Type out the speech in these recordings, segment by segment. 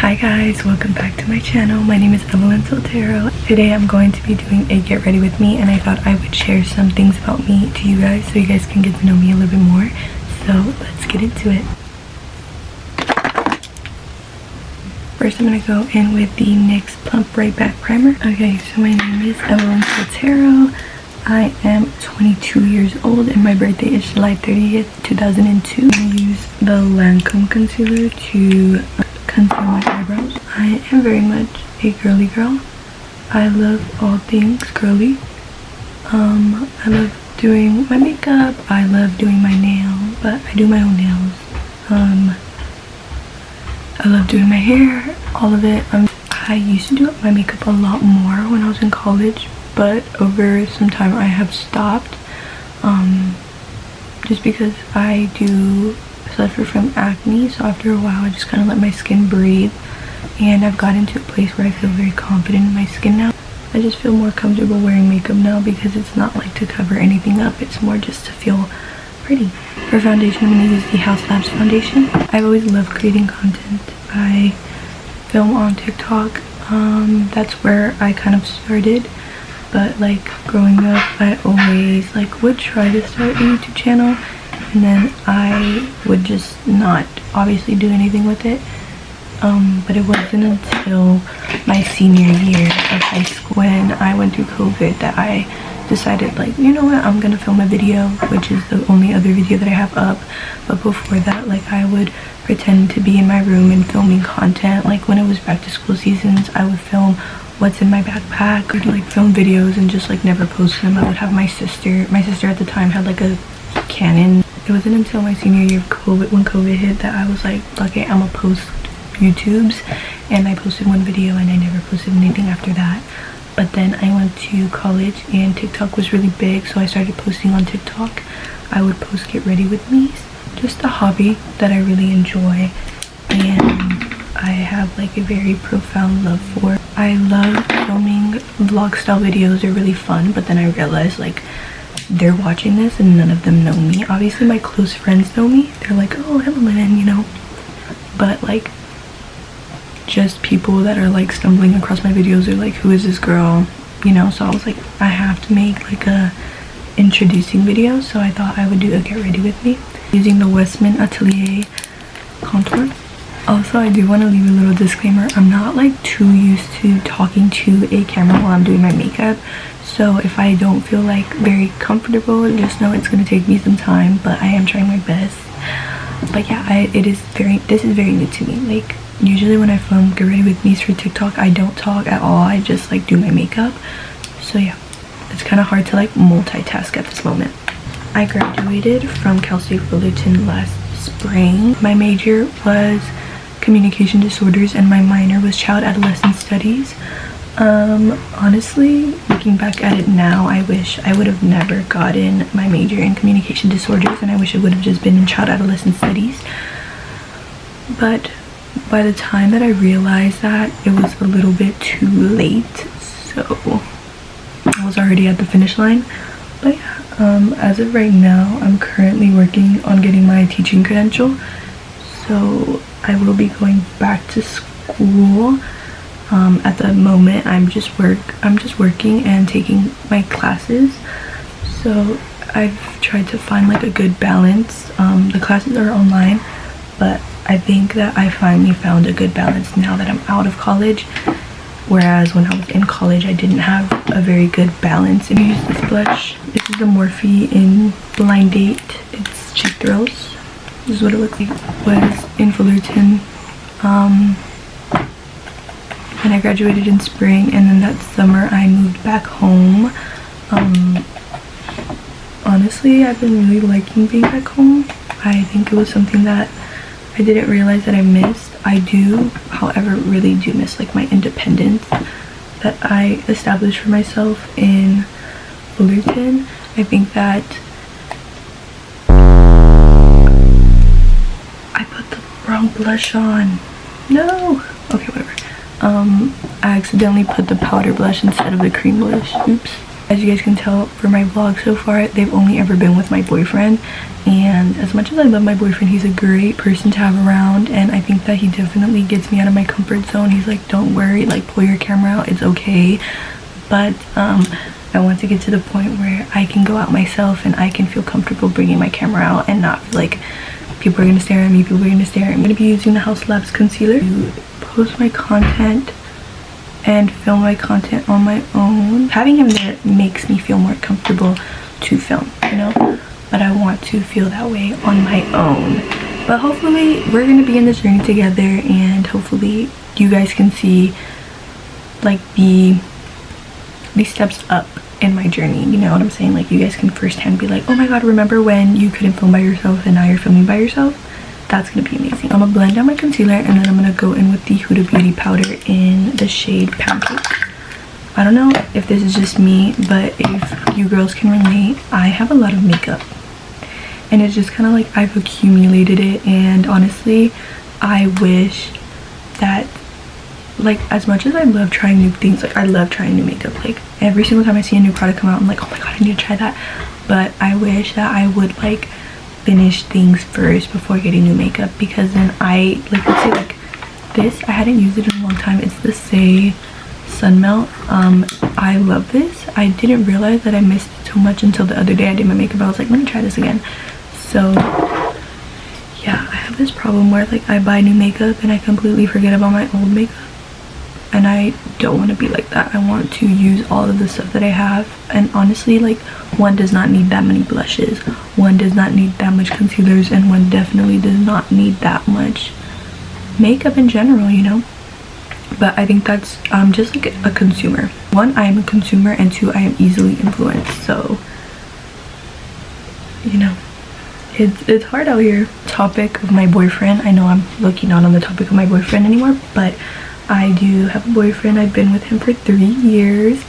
Hi guys, welcome back to my channel. My name is Evelyn Soltero. Today I'm going to be doing a get ready with me, and I thought I would share some things about me to you guys so you guys can get to know me a little bit more. So let's get into it. First I'm going to go in with the NYX Plump Right Back Primer. Okay, so my name is Evelyn Soltero. I am 22 years old and my birthday is July 30th, 2002. I'm going to use the Lancome concealer to conceal my eyebrows. I am very much a girly girl. I love all things girly. I love doing my makeup. I love doing my nails, but I do my own nails. I love doing my hair, all of it. I used to do my makeup a lot more when I was in college, but over some time I have stopped, just because I do suffer from acne. So after a while I just kind of let my skin breathe, and I've gotten to a place where I feel very confident in my skin now. I just feel more comfortable wearing makeup now because it's not like to cover anything up, it's more just to feel pretty. For foundation, I'm going to use the House Labs foundation. I've always loved creating content. I film on TikTok. That's where I kind of started, but like growing up I always would try to start a YouTube channel, and then I would just not obviously do anything with it. But it wasn't until my senior year of high school, when I went through COVID, that I decided, you know what, I'm gonna film a video, which is the only other video that I have up. But before that, I would pretend to be in my room and filming content. When it was back to school seasons, I would film what's in my backpack, or film videos and just never post them. I would have my sister at the time had a Canon. It wasn't until my senior year of COVID, when COVID hit, that I was like, okay, I'm gonna post YouTubes, and I posted one video and I never posted anything after that. But then I went to college and TikTok was really big, so I started posting on TikTok. I would post get ready with me, just a hobby that I really enjoy and I have a very profound love for. I love filming vlog style videos. They're really fun, but then I realized they're watching this and none of them know me. Obviously my close friends know me. They're like, oh, Evelyn, you know, but just people that are stumbling across my videos are like, who is this girl, you know? So I was like, I have to make a introducing video, so I thought I would do a get ready with me using the Westman Atelier contour. Also, I do want to leave a little disclaimer. I'm not too used to talking to a camera while I'm doing my makeup, so if I don't feel very comfortable, just know it's going to take me some time, but I am trying my best. But yeah, this is very new to me. Usually when I film get ready with me for TikTok, I don't talk at all. I just do my makeup. So yeah, it's kind of hard to multitask at this moment. I graduated from Cal State Fullerton last spring. My major was communication disorders and my minor was child adolescent studies. Honestly, looking back at it now, I wish I would have never gotten my major in communication disorders, and I wish it would have just been in child adolescent studies. But by the time that I realized that, it was a little bit too late, so I was already at the finish line. But yeah, as of right now, I'm currently working on getting my teaching credential, so I will be going back to school. At the moment I'm just working and taking my classes, so I've tried to find a good balance. The classes are online, but I think that I finally found a good balance now that I'm out of college, whereas when I was in college I didn't have a very good balance. And I use this blush. This is the Morphe in Blind Date. It's Cheek Thrills. This is what it looks like. Was in Fullerton when I graduated in spring, and then that summer I moved back home. Honestly, I've been really liking being back home. I think it was something that I didn't realize that I missed. I do, however, really do miss my independence that I established for myself in Fullerton. I think that I put the wrong blush on. No! Okay, whatever. I accidentally put the powder blush instead of the cream blush. Oops. As you guys can tell from my vlog so far, they've only ever been with my boyfriend, and as much as I love my boyfriend, he's a great person to have around, and I think that he definitely gets me out of my comfort zone. He's like, don't worry, like pull your camera out, it's okay. But I want to get to the point where I can go out myself and I can feel comfortable bringing my camera out and not feel like people are gonna stare at me, people are gonna stare at me. I'm gonna be using the House Labs concealer to post my content and film my content on my own. Having him there makes me feel more comfortable to film, you know, but I want to feel that way on my own. But hopefully we're gonna be in this journey together, and hopefully you guys can see like the steps up in my journey, you know what I'm saying? Like you guys can firsthand be like, oh my god, remember when you couldn't film by yourself and now you're filming by yourself? That's gonna be amazing. I'm gonna blend out my concealer, and then I'm gonna go in with the Huda Beauty powder in the shade Pancake. I don't know if this is just me, but if you girls can relate, I have a lot of makeup, and it's just kind of like I've accumulated it. And honestly, I wish that, like, as much as I love trying new things, like I love trying new makeup, like every single time I see a new product come out, I'm like, oh my god, I need to try that. But I wish that I would like finish things first before getting new makeup, because then I like, let's say like this, I hadn't used it in a long time. It's the Say Sun Melt. I love this. I didn't realize that I missed it so much until the other day I did my makeup. I was like, let me try this again. So yeah, I have this problem where like I buy new makeup and I completely forget about my old makeup, and I don't want to be like that. I want to use all of the stuff that I have. And honestly, like, one does not need that many blushes, one does not need that much concealers, and one definitely does not need that much makeup in general, you know. But I think that's just like a consumer. One, I am a consumer, and two, I am easily influenced. So, you know, it's hard out here. Topic of my boyfriend, I know I'm looking not on the topic of my boyfriend anymore, but I do have a boyfriend. I've been with him for 3 years.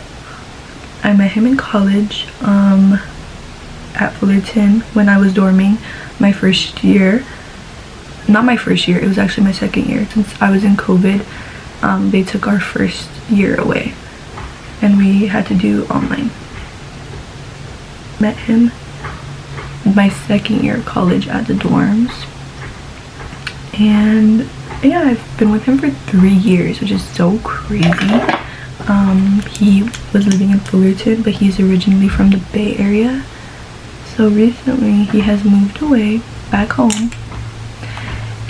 I met him in college at Fullerton when I was dorming my first year. Not my first year, it was actually my second year. Since I was in COVID, they took our first year away and we had to do online. Met him my second year of college at the dorms, and yeah, I've been with him for 3 years, which is so crazy. He was living in Fullerton, but he's originally from the Bay Area. So recently he has moved away back home,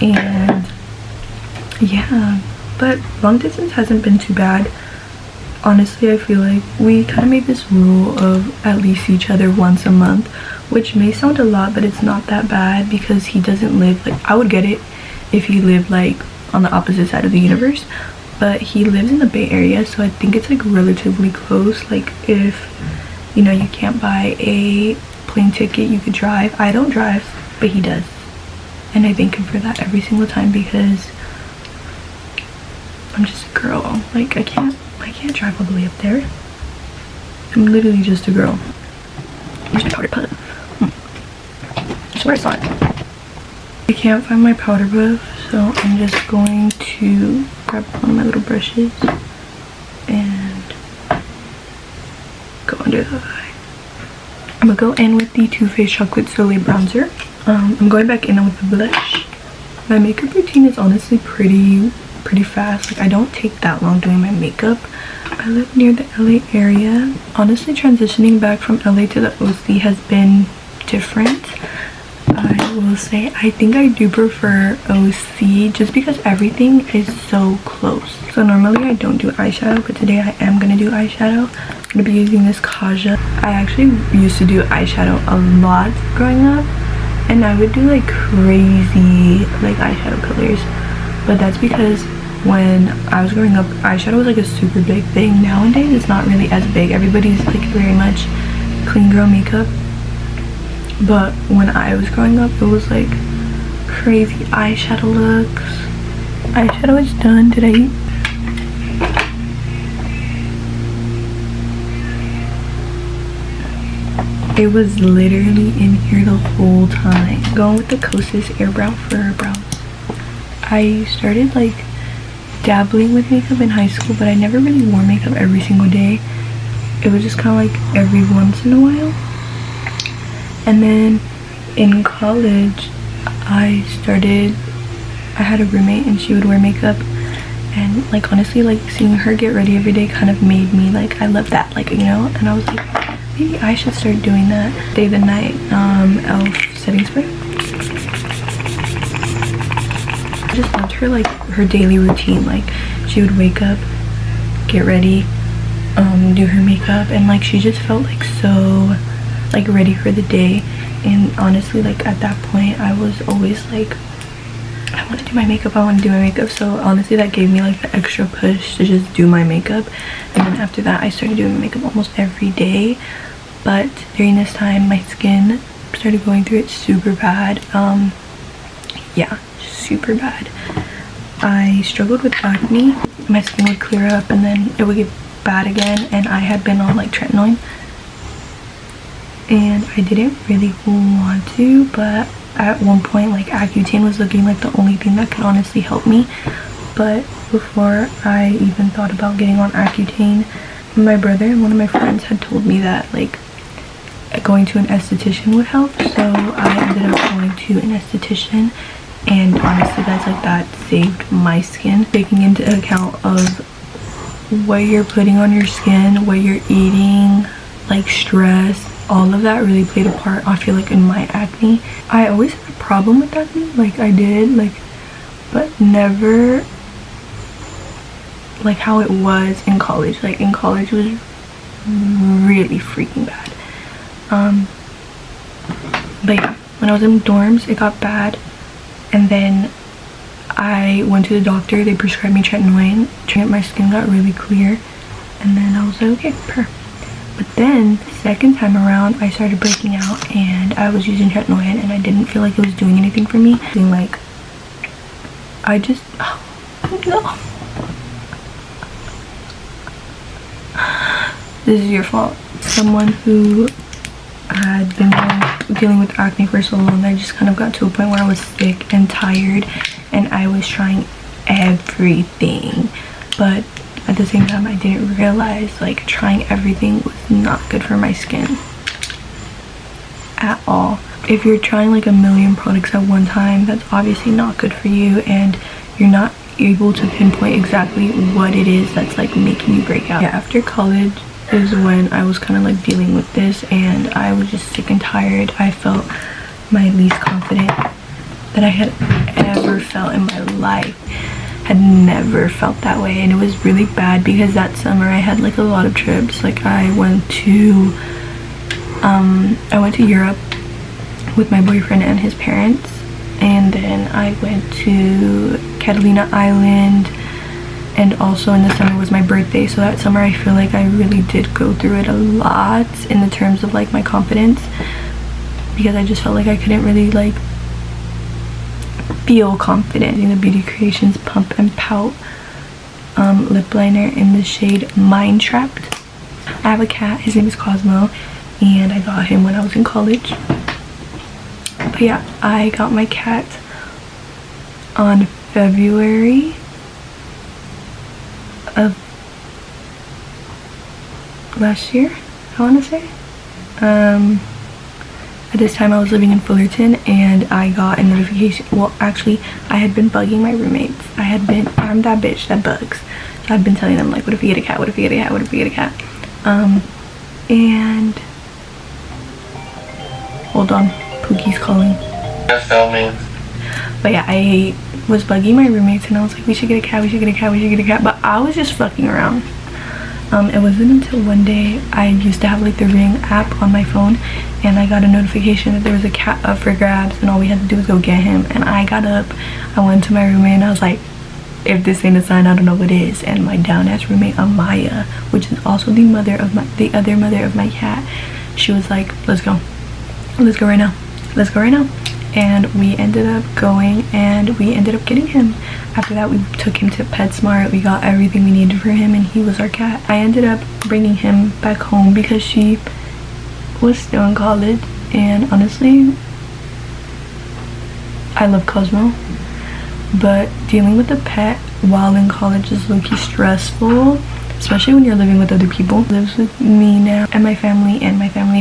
and yeah, but long distance hasn't been too bad. Honestly, I feel like we kind of made this rule of at least see each other once a month, which may sound a lot, but it's not that bad, because he doesn't live, like, I would get it if he lived like on the opposite side of the universe, but he lives in the Bay Area, so I think it's like relatively close. Like, if you know you can't buy a plane ticket, you could drive. I don't drive, but he does, and I thank him for that every single time, because I'm just a girl. Like, I can't drive all the way up there. I'm literally just a girl. Where's my powder puff? I swear I saw it. I can't find my powder puff, so I'm just going to grab one of my little brushes and go under the eye. I'm gonna go in with the Too Faced Chocolate Soleil bronzer. I'm going back in with the blush. My makeup routine is honestly pretty fast. Like, I don't take that long doing my makeup. I live near the LA area. Honestly, transitioning back from LA to the OC has been different. I will say I think I do prefer OC just because everything is so close. So normally I don't do eyeshadow, but today I am gonna do eyeshadow. I'm gonna be using this Kaja. I actually used to do eyeshadow a lot growing up, and I would do like crazy like eyeshadow colors, but that's because when I was growing up, eyeshadow was like a super big thing. Nowadays it's not really as big. Everybody's like very much clean girl makeup. But when I was growing up, it was like crazy eyeshadow looks. Eyeshadow is done today. It was literally in here the whole time. Going with the Kosas Airbrow for brows. I started like dabbling with makeup in high school, but I never really wore makeup every single day. it was just kind of like every once in a while. And then in college, I had a roommate and she would wear makeup, and like honestly, like seeing her get ready every day kind of made me like, I love that, like, you know. And I was like, maybe I should start doing that. Day the Night elf setting spray. I just loved her, like her daily routine. Like she would wake up, get ready, do her makeup, and like she just felt like so like ready for the day. And honestly, like at that point I was always like, I want to do my makeup, so honestly that gave me like the extra push to just do my makeup. And then after that I started doing my makeup almost every day. But during this time my skin started going through it super bad. Yeah, super bad. I struggled with acne. My skin would clear up and then it would get bad again, and I had been on like tretinoin, and I didn't really want to, but at one point like Accutane was looking like the only thing that could honestly help me. But before I even thought about getting on Accutane, my brother and one of my friends had told me that like going to an esthetician would help, so I ended up going to an esthetician. And honestly guys, like that saved my skin. Taking into account of what you're putting on your skin, what you're eating, like stress, all of that really played a part, I feel like, in my acne. I always had a problem with acne, like I did, like, but never like how it was in college. Like in college it was really freaking bad. But yeah, when I was in dorms it got bad, and then I went to the doctor. They prescribed me tretinoin. My skin got really clear, and then I was like, okay, But then the second time around I started breaking out and I was using tretinoin, and I didn't feel like it was doing anything for me. Being like, I just, oh no, this is your fault. Someone who had been dealing with acne for so long, I just kind of got to a point where I was sick and tired, and I was trying everything, but at the same time I didn't realize like trying everything was not good for my skin at all. If you're trying like a million products at one time, that's obviously not good for you, and you're not able to pinpoint exactly what it is that's like making you break out. Yeah, after college is when I was kind of like dealing with this, and I was just sick and tired. I felt my least confident that I had ever felt in my life. Had never felt that way, and it was really bad because that summer I had like a lot of trips. Like I went to Europe with my boyfriend and his parents, and then I went to Catalina Island. And also in the summer was my birthday, so that summer I feel like I really did go through it a lot in the terms of like my confidence, because I just felt like I couldn't really like feel confident. Using the Beauty Creations Pump and Pout lip liner in the shade Mind Trapped. I have a cat, his name is Cosmo, and I got him when I was in college. But yeah, I got my cat on February of last year, I want to say. At this time I was living in Fullerton, and I got a notification. Well, actually I had been bugging my roommates. I'm that bitch that bugs, so I'd been telling them like, what if we get a cat, what if we get a cat, what if we get a cat. And hold on, Pookie's calling. Just filming. But yeah, I was bugging my roommates and I was like, we should get a cat, we should get a cat, we should get a cat. But I was just fucking around. It wasn't until one day, I used to have like the Ring app on my phone, and I got a notification that there was a cat up for grabs, and all we had to do was go get him. And I got up, I went to my roommate, and I was like, if this ain't a sign, I don't know what is. And my down ass roommate Amaya, which is also the other mother of my cat, she was like, let's go right now, let's go right now. And we ended up going, and we ended up getting him. After that we took him to PetSmart, we got everything we needed for him, and he was our cat. I ended up bringing him back home because she was still in college, and honestly I love Cosmo, but dealing with a pet while in college is low-key stressful. especially when you're living with other people. He lives with me now and my family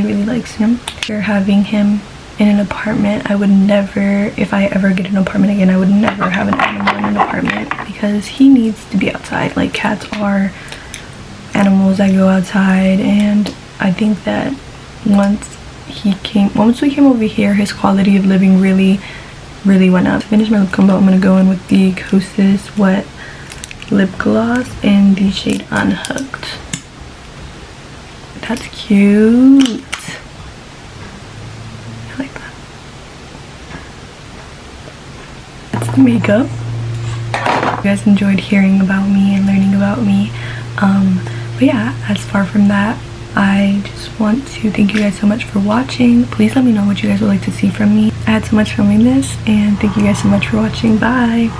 really likes him. After having him in an apartment, I would never, if I ever get an apartment again, I would never have an animal in an apartment because he needs to be outside. Like, cats are animals that go outside, and I think that once we came over here, his quality of living really went up. To finish my lip combo, I'm gonna go in with the Kosas Wet Lip Gloss in the shade Unhooked. That's cute. I like that. That's the makeup. You guys enjoyed hearing about me and learning about me. But yeah, as far from that, I just want to thank you guys so much for watching. Please let me know what you guys would like to see from me. I had so much filming this, and thank you guys so much for watching. Bye.